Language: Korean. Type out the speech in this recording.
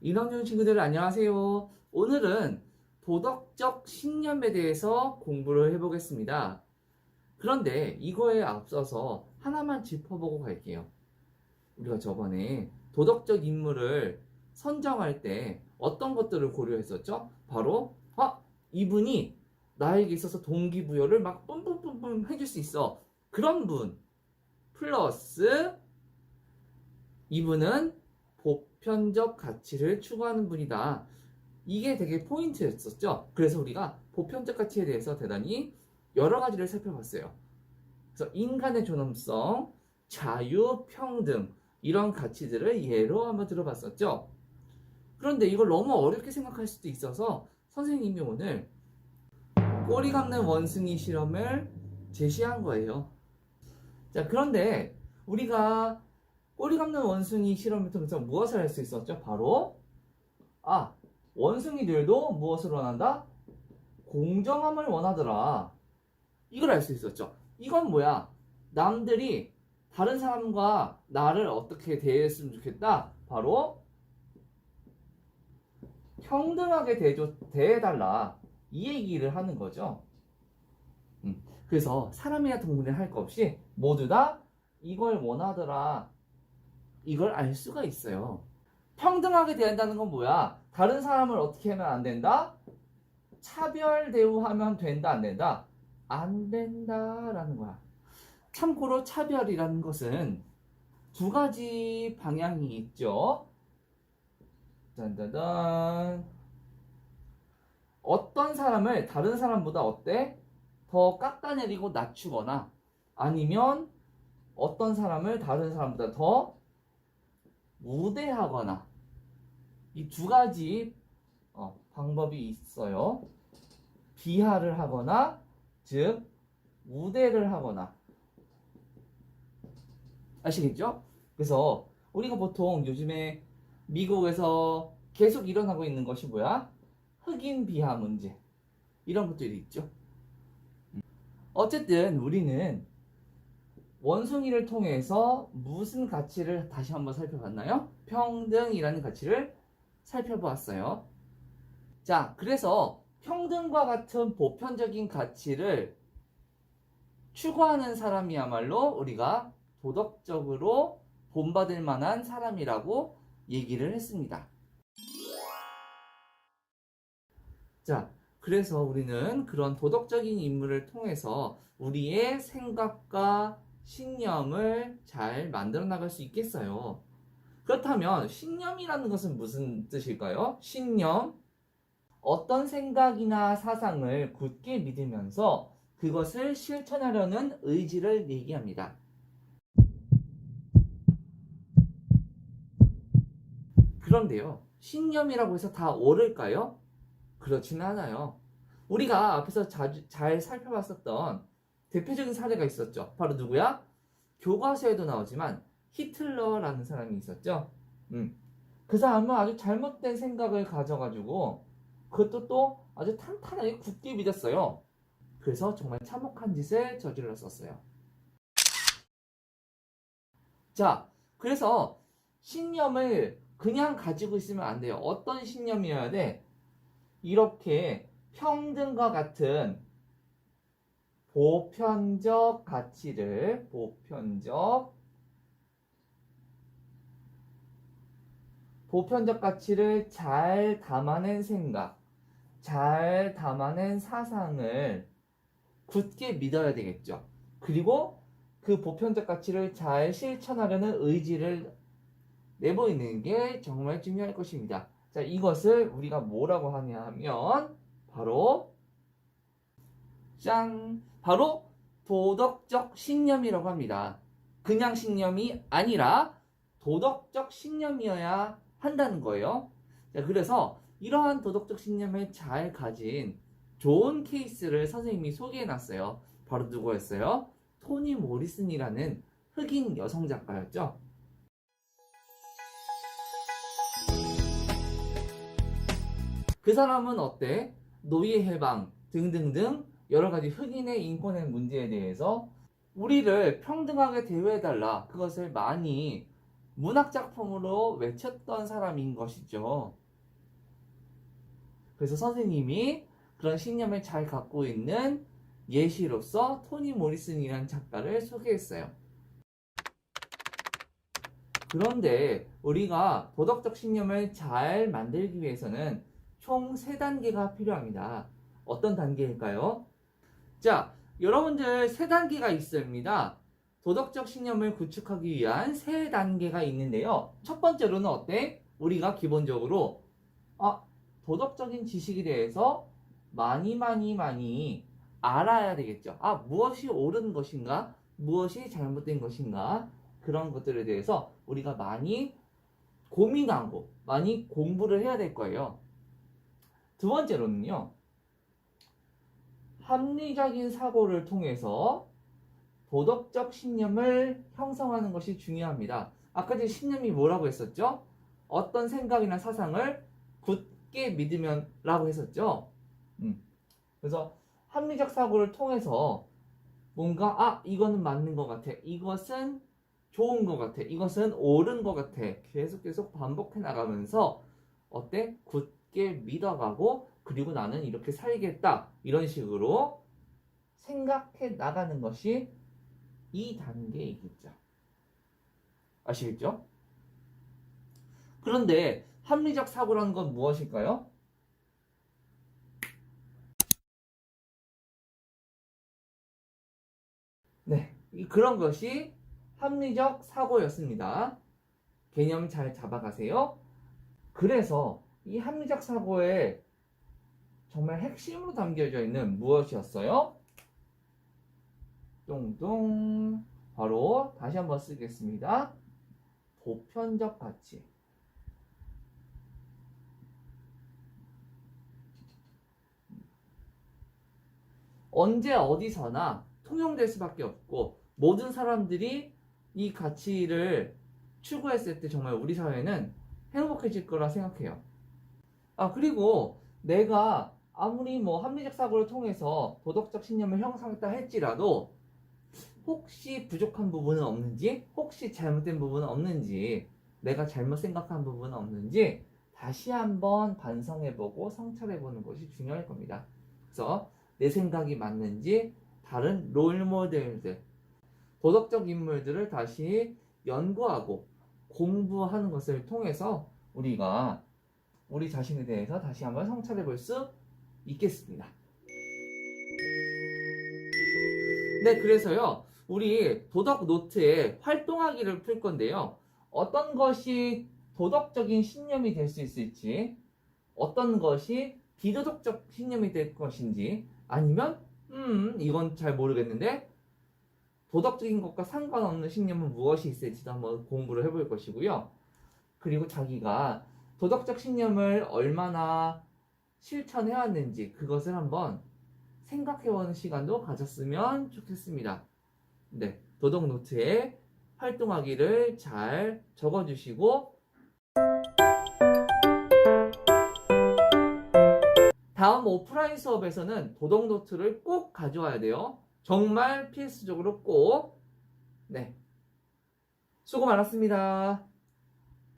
인원중 친구들 안녕하세요. 오늘은 도덕적 신념에 대해서 공부를 해보겠습니다. 그런데 이거에 앞서서 하나만 짚어보고 갈게요. 우리가 저번에 도덕적 인물을 선정할 때 어떤 것들을 고려했었죠? 바로 이분이 나에게 있어서 동기부여를 막 뿜뿜뿜뿜 해줄 수 있어. 그런 분 플러스 이분은 보편적 가치를 추구하는 분이다. 이게 되게 포인트였었죠. 그래서 우리가 보편적 가치에 대해서 대단히 여러 가지를 살펴봤어요. 그래서 인간의 존엄성, 자유, 평등 이런 가치들을 예로 한번 들어봤었죠. 그런데 이걸 너무 어렵게 생각할 수도 있어서 선생님이 오늘 꼬리 감는 원숭이 실험을 제시한 거예요. 자, 그런데 우리가 꼬리 감는 원숭이 실험을 통해서 무엇을 할 수 있었죠? 바로 원숭이들도 무엇을 원한다? 공정함을 원하더라. 이걸 알 수 있었죠. 이건 뭐야? 남들이 다른 사람과 나를 어떻게 대했으면 좋겠다? 바로 평등하게 대해달라. 이 얘기를 하는 거죠. 그래서 사람이나 동물이나 할 거 없이 모두 다 이걸 원하더라. 이걸 알 수가 있어요. 평등하게 대한다는 건 뭐야? 다른 사람을 어떻게 하면 안 된다? 차별 대우하면 된다, 안 된다? 안 된다라는 거야. 참고로 차별이라는 것은 두 가지 방향이 있죠. 짠짠짠. 어떤 사람을 다른 사람보다 어때? 더 깎아내리고 낮추거나 아니면 어떤 사람을 다른 사람보다 더 우대하거나 이 두 가지 방법이 있어요. 비하를 하거나 즉 우대를 하거나 아시겠죠? 그래서 우리가 보통 요즘에 미국에서 계속 일어나고 있는 것이 뭐야? 흑인 비하 문제 이런 것들이 있죠. 어쨌든 우리는 원숭이를 통해서 무슨 가치를 다시 한번 살펴봤나요? 평등이라는 가치를 살펴보았어요. 자, 그래서 평등과 같은 보편적인 가치를 추구하는 사람이야말로 우리가 도덕적으로 본받을 만한 사람이라고 얘기를 했습니다. 자, 그래서 우리는 그런 도덕적인 인물을 통해서 우리의 생각과 신념을 잘 만들어 나갈 수 있겠어요. 그렇다면 신념이라는 것은 무슨 뜻일까요? 신념, 어떤 생각이나 사상을 굳게 믿으면서 그것을 실천하려는 의지를 얘기합니다. 그런데요, 신념이라고 해서 다 옳을까요? 그렇지는 않아요. 우리가 앞에서 잘 살펴봤었던 대표적인 사례가 있었죠. 바로 누구야? 교과서에도 나오지만 히틀러라는 사람이 있었죠. 그 사람은 아주 잘못된 생각을 가져가지고 그것도 또 아주 탄탄하게 굳게 믿었어요. 그래서 정말 참혹한 짓을 저질렀었어요. 자, 그래서 신념을 그냥 가지고 있으면 안 돼요. 어떤 신념이어야 돼? 이렇게 평등과 같은 보편적 가치를 잘 담아낸 생각, 잘 담아낸 사상을 굳게 믿어야 되겠죠. 그리고 그 보편적 가치를 잘 실천하려는 의지를 내보이는 게 정말 중요할 것입니다. 자, 이것을 우리가 뭐라고 하냐 하면 바로 바로 도덕적 신념이라고 합니다. 그냥 신념이 아니라 도덕적 신념이어야 한다는 거예요. 자, 그래서 이러한 도덕적 신념을 잘 가진 좋은 케이스를 선생님이 소개해 놨어요. 바로 누구였어요? 토니 모리슨이라는 흑인 여성 작가였죠. 그 사람은 어때? 노예 해방 등등등 여러 가지 흑인의 인권의 문제에 대해서 우리를 평등하게 대우해달라. 그것을 많이 문학작품으로 외쳤던 사람인 것이죠. 그래서 선생님이 그런 신념을 잘 갖고 있는 예시로서 토니 모리슨이라는 작가를 소개했어요. 그런데 우리가 도덕적 신념을 잘 만들기 위해서는 총 3단계가 필요합니다. 어떤 단계일까요? 자, 여러분들 3단계가 있습니다. 도덕적 신념을 구축하기 위한 3단계가 있는데요. 첫 번째로는 어때? 우리가 기본적으로 도덕적인 지식에 대해서 많이 알아야 되겠죠. 무엇이 옳은 것인가? 무엇이 잘못된 것인가? 그런 것들에 대해서 우리가 많이 고민하고 많이 공부를 해야 될 거예요. 두 번째로는요. 합리적인 사고를 통해서 도덕적 신념을 형성하는 것이 중요합니다. 아까 전에 신념이 뭐라고 했었죠? 어떤 생각이나 사상을 굳게 믿으면 라고 했었죠. 그래서 합리적 사고를 통해서 뭔가 이거는 맞는 것 같아. 이것은 좋은 것 같아. 이것은 옳은 것 같아. 계속 반복해 나가면서 어때? 굳게 믿어가고 그리고 나는 이렇게 살겠다. 이런 식으로 생각해 나가는 것이 이 단계이겠죠. 아시겠죠? 그런데 합리적 사고라는 건 무엇일까요? 네, 그런 것이 합리적 사고였습니다. 개념 잘 잡아가세요. 그래서 이 합리적 사고에 정말 핵심으로 담겨져 있는 무엇이었어요? 똥똥. 바로 다시 한번 쓰겠습니다. 보편적 가치. 언제 어디서나 통용될 수밖에 없고 모든 사람들이 이 가치를 추구했을 때 정말 우리 사회는 행복해질 거라 생각해요. 그리고 내가 아무리 합리적 사고를 통해서 도덕적 신념을 형성했다 할지라도 혹시 부족한 부분은 없는지, 혹시 잘못된 부분은 없는지, 내가 잘못 생각한 부분은 없는지 다시 한번 반성해보고 성찰해보는 것이 중요할 겁니다. 그래서 내 생각이 맞는지 다른 롤모델들, 도덕적 인물들을 다시 연구하고 공부하는 것을 통해서 우리가 우리 자신에 대해서 다시 한번 성찰해 볼 수 있겠습니다. 네, 그래서요, 우리 도덕 노트에 활동하기를 풀 건데요. 어떤 것이 도덕적인 신념이 될 수 있을지, 어떤 것이 비도덕적 신념이 될 것인지, 아니면, 이건 잘 모르겠는데, 도덕적인 것과 상관없는 신념은 무엇이 있을지도 한번 공부를 해볼 것이고요. 그리고 자기가 도덕적 신념을 얼마나 실천해왔는지 그것을 한번 생각해보는 시간도 가졌으면 좋겠습니다. 네, 도덕 노트에 활동하기를 잘 적어주시고 다음 오프라인 수업에서는 도덕 노트를 꼭 가져와야 돼요. 정말 필수적으로 꼭. 네, 수고 많았습니다.